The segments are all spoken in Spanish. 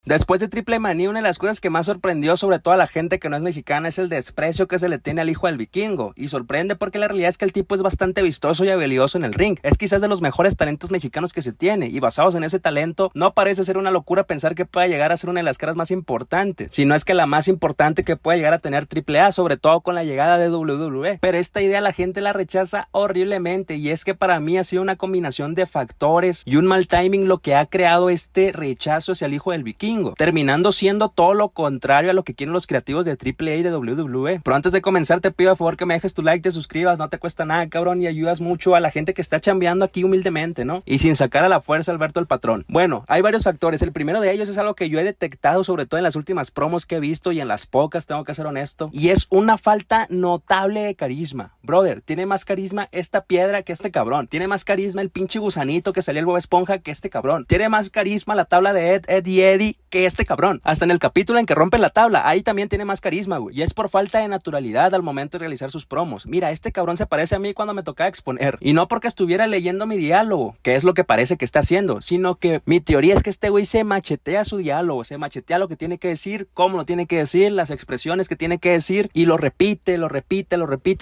Después de Triple Manía, una de las cosas que más sorprendió sobre todo a la gente que no es mexicana es el desprecio que se le tiene al hijo del vikingo. Y sorprende porque la realidad es que el tipo es bastante vistoso y habilidoso en el ring. Es quizás de los mejores talentos mexicanos que se tiene. Y basados en ese talento, no parece ser una locura pensar que pueda llegar a ser una de las caras más importantes. Si no es que la más importante que pueda llegar a tener AAA, sobre todo con la llegada de WWE. Pero esta idea la gente la rechaza horriblemente. Y es que para mí ha sido una combinación de factores y un mal timing lo que ha creado este rechazo hacia el hijo del vikingo, terminando siendo todo lo contrario a lo que quieren los creativos de AAA y de WWE. Pero antes de comenzar te pido a favor que me dejes tu like, te suscribas, no te cuesta nada, cabrón, y ayudas mucho a la gente que está chambeando aquí humildemente, ¿no? Y sin sacar a la fuerza a Alberto el Patrón. Bueno, hay varios factores. El primero de ellos es algo que yo he detectado sobre todo en las últimas promos que he visto y en las pocas, tengo que ser honesto, y es una falta notable de carisma. Brother, tiene más carisma esta piedra que este cabrón. Tiene más carisma el pinche gusanito que salía el Bob Esponja que este cabrón. Tiene más carisma la tabla de Ed y Eddie que este cabrón. Hasta en el capítulo en que rompen la tabla, ahí también tiene más carisma, güey. Y es por falta de naturalidad al momento de realizar sus promos. Mira, este cabrón se parece a mí cuando me tocaba exponer. Y no porque estuviera leyendo mi diálogo, que es lo que parece que está haciendo, sino que mi teoría es que este güey se machetea su diálogo, se machetea lo que tiene que decir, cómo lo tiene que decir, las expresiones que tiene que decir, y lo repite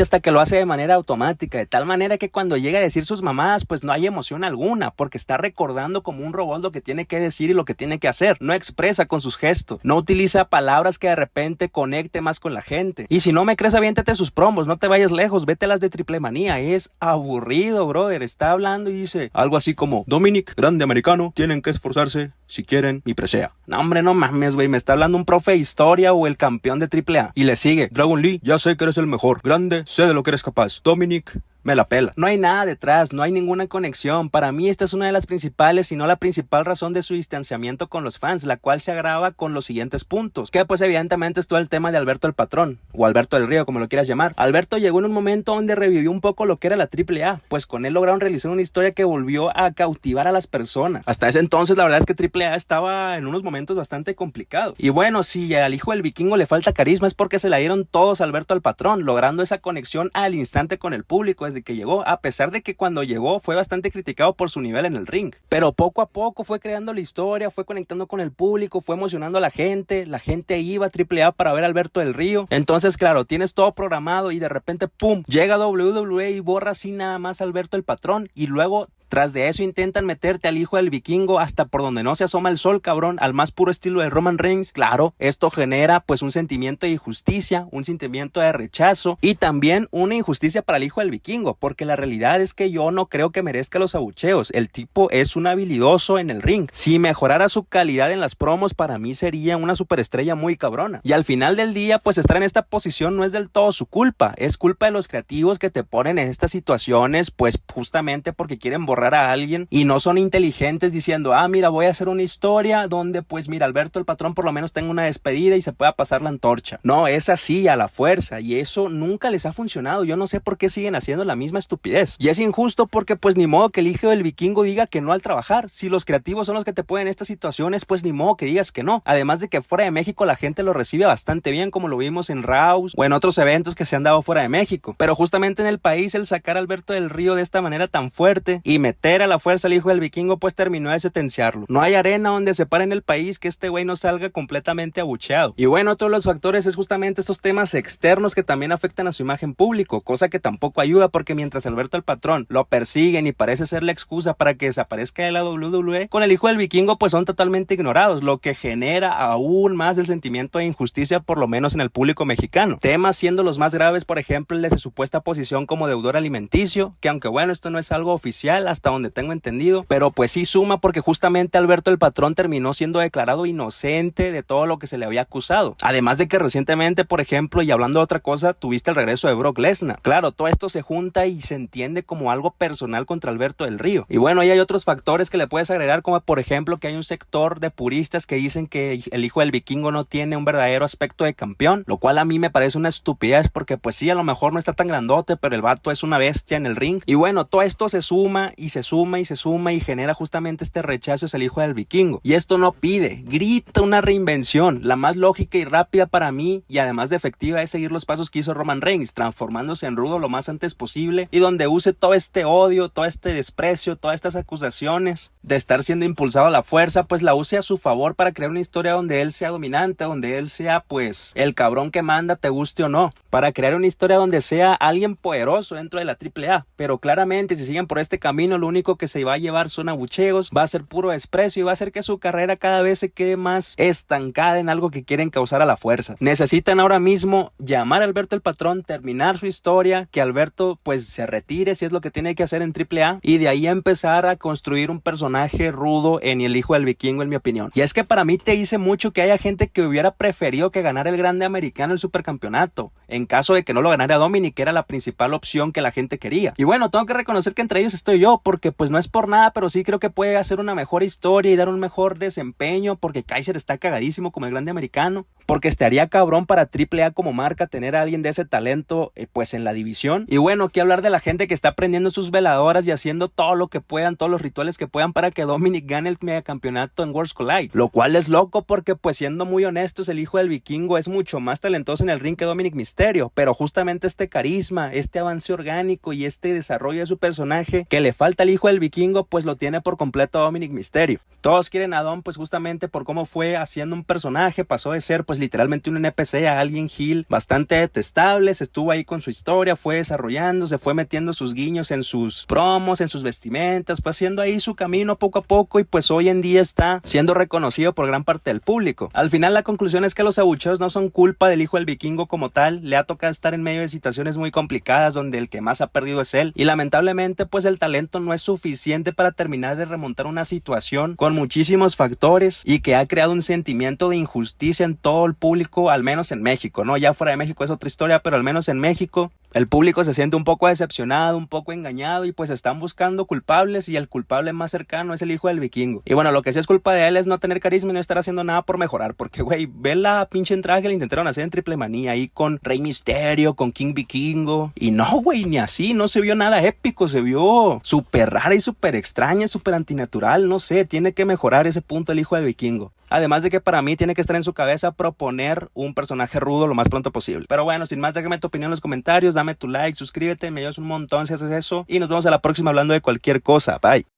hasta que lo hace de manera automática, de tal manera que cuando llega a decir sus mamadas, pues no hay emoción alguna, porque está recordando como un robot lo que tiene que decir y lo que tiene que hacer. No expresa con sus gestos, no utiliza palabras que de repente conecte más con la gente. Y si no me crees, aviéntate sus promos, no te vayas lejos, vete a las de Triple Manía. Es aburrido, brother. Está hablando y dice algo así como: Dominic, grande americano, tienen que esforzarse si quieren mi presea. No, hombre, no mames, güey, me está hablando un profe de historia o el campeón de AAA. Y le sigue: Dragon Lee, ya sé que eres el mejor, grande, sé de lo que eres capaz. Dominic, me la pela. No hay nada detrás, no hay ninguna conexión. Para mí esta es una de las principales, si no la principal razón de su distanciamiento con los fans, la cual se agrava con los siguientes puntos, que pues evidentemente es todo el tema de Alberto el Patrón, o Alberto del Río, como lo quieras llamar. Alberto llegó en un momento donde revivió un poco lo que era la AAA, pues con él lograron realizar una historia que volvió a cautivar a las personas. Hasta ese entonces la verdad es que AAA estaba en unos momentos bastante complicados. Y bueno, si al hijo del vikingo le falta carisma es porque se la dieron todos a Alberto el Patrón, logrando esa conexión al instante con el público desde que llegó, a pesar de que cuando llegó fue bastante criticado por su nivel en el ring, pero poco a poco fue creando la historia, fue conectando con el público, fue emocionando a la gente iba a AAA para ver a Alberto del Río. Entonces claro, tienes todo programado y de repente pum, llega WWE y borra así nada más a Alberto el Patrón, y luego tras de eso intentan meterte al hijo del vikingo hasta por donde no se asoma el sol, cabrón, al más puro estilo de Roman Reigns. Claro, esto genera pues un sentimiento de injusticia, un sentimiento de rechazo y también una injusticia para el hijo del vikingo, porque la realidad es que yo no creo que merezca los abucheos. El tipo es un habilidoso en el ring. Si mejorara su calidad en las promos, para mí sería una superestrella muy cabrona. Y al final del día, pues estar en esta posición no es del todo su culpa, es culpa de los creativos que te ponen en estas situaciones, pues justamente porque quieren borrar a alguien y no son inteligentes diciendo: ah, mira, voy a hacer una historia donde pues mira, Alberto el Patrón por lo menos tenga una despedida y se pueda pasar la antorcha. No, es así a la fuerza, y eso nunca les ha funcionado. Yo no sé por qué siguen haciendo la misma estupidez, y es injusto porque pues ni modo que el hijo del vikingo diga que no al trabajar. Si los creativos son los que te ponen en estas situaciones, pues ni modo que digas que no. Además de que fuera de México la gente lo recibe bastante bien, como lo vimos en Raws o en otros eventos que se han dado fuera de México, pero justamente en el país el sacar a Alberto del Río de esta manera tan fuerte y meter a la fuerza al hijo del vikingo pues terminó de sentenciarlo. No hay arena donde se pare en el país que este güey no salga completamente abucheado. Y bueno, otro de los factores es justamente estos temas externos que también afectan a su imagen público, cosa que tampoco ayuda, porque mientras Alberto el Patrón lo persiguen y parece ser la excusa para que desaparezca de la WWE, con el hijo del vikingo pues son totalmente ignorados, lo que genera aún más el sentimiento de injusticia, por lo menos en el público mexicano. Temas siendo los más graves, por ejemplo, el de su supuesta posición como deudor alimenticio, que aunque bueno, esto no es algo oficial hasta donde tengo entendido, pero pues sí suma, porque justamente Alberto el Patrón terminó siendo declarado inocente de todo lo que se le había acusado. Además de que recientemente, por ejemplo, y hablando de otra cosa, tuviste el regreso de Brock Lesnar. Claro, todo esto se junta y se entiende como algo personal contra Alberto del Río. Y bueno, ahí hay otros factores que le puedes agregar, como por ejemplo que hay un sector de puristas que dicen que el hijo del vikingo no tiene un verdadero aspecto de campeón, lo cual a mí me parece una estupidez, porque pues sí, a lo mejor no está tan grandote, pero el vato es una bestia en el ring. Y bueno, todo esto se suma y se suma y genera justamente este rechazo hacia el hijo del vikingo. Y esto no pide, grita una reinvención. La más lógica y rápida para mí, y además de efectiva, es seguir los pasos que hizo Roman Reigns, transformándose en rudo lo más antes posible, y donde use todo este odio, todo este desprecio, todas estas acusaciones de estar siendo impulsado a la fuerza, pues la use a su favor para crear una historia donde él sea dominante, donde él sea pues el cabrón que manda, te guste o no, para crear una historia donde sea alguien poderoso dentro de la AAA. Pero claramente si siguen por este camino, lo único que se va a llevar son abucheos, va a ser puro desprecio y va a hacer que su carrera cada vez se quede más estancada en algo que quieren causar a la fuerza. Necesitan ahora mismo llamar a Alberto el Patrón, terminar su historia, que Alberto pues se retire si es lo que tiene que hacer en AAA, y de ahí empezar a construir un personaje rudo en el hijo del vikingo, en mi opinión. Y es que para mí te dice mucho que haya gente que hubiera preferido que ganara el grande americano el supercampeonato, en caso de que no lo ganara Dominic, que era la principal opción que la gente quería. Y bueno, tengo que reconocer que entre ellos estoy yo, porque pues no es por nada, pero sí creo que puede hacer una mejor historia y dar un mejor desempeño, porque Kaiser está cagadísimo como el grande americano, porque estaría cabrón para AAA como marca tener a alguien de ese talento pues en la división. Y bueno, que hablar de la gente que está prendiendo sus veladoras y haciendo todo lo que puedan, todos los rituales que puedan para que Dominic gane el megacampeonato en Worlds Collide, lo cual es loco porque pues siendo muy honestos, el hijo del vikingo es mucho más talentoso en el ring que Dominic Mysterio, pero justamente este carisma, este avance orgánico y este desarrollo de su personaje que le falta al hijo del vikingo, pues lo tiene por completo Dominic Mysterio. Todos quieren a Dom pues justamente por cómo fue haciendo un personaje, pasó de ser pues literalmente un NPC a alguien heel bastante detestable, se estuvo ahí con su historia, fue desarrollando, se fue metiendo sus guiños en sus promos, en sus vestimentas, fue haciendo ahí su camino poco a poco y pues hoy en día está siendo reconocido por gran parte del público. Al final la conclusión es que los abucheos no son culpa del hijo del vikingo como tal, le ha tocado estar en medio de situaciones muy complicadas donde el que más ha perdido es él y lamentablemente pues el talento no es suficiente para terminar de remontar una situación con muchísimos factores y que ha creado un sentimiento de injusticia en todo el público, al menos en México, ¿no? Ya fuera de México es otra historia, pero al menos en México el público se siente un poco decepcionado, un poco engañado y pues están buscando culpables y el culpable más cercano es el hijo del vikingo. Y bueno, lo que sí es culpa de él es no tener carisma y no estar haciendo nada por mejorar, porque güey, ve la pinche entrada que le intentaron hacer en Triple Manía ahí con Rey Misterio, con King Vikingo y no güey, ni así, no se vio nada épico, se vio súper rara y súper extraña, súper antinatural, no sé, tiene que mejorar ese punto el hijo del vikingo. Además de que para mí tiene que estar en su cabeza proponer un personaje rudo lo más pronto posible. Pero bueno, sin más, déjame tu opinión en los comentarios, dame tu like, suscríbete, me ayudas un montón si haces eso y nos vemos a la próxima hablando de cualquier cosa. Bye.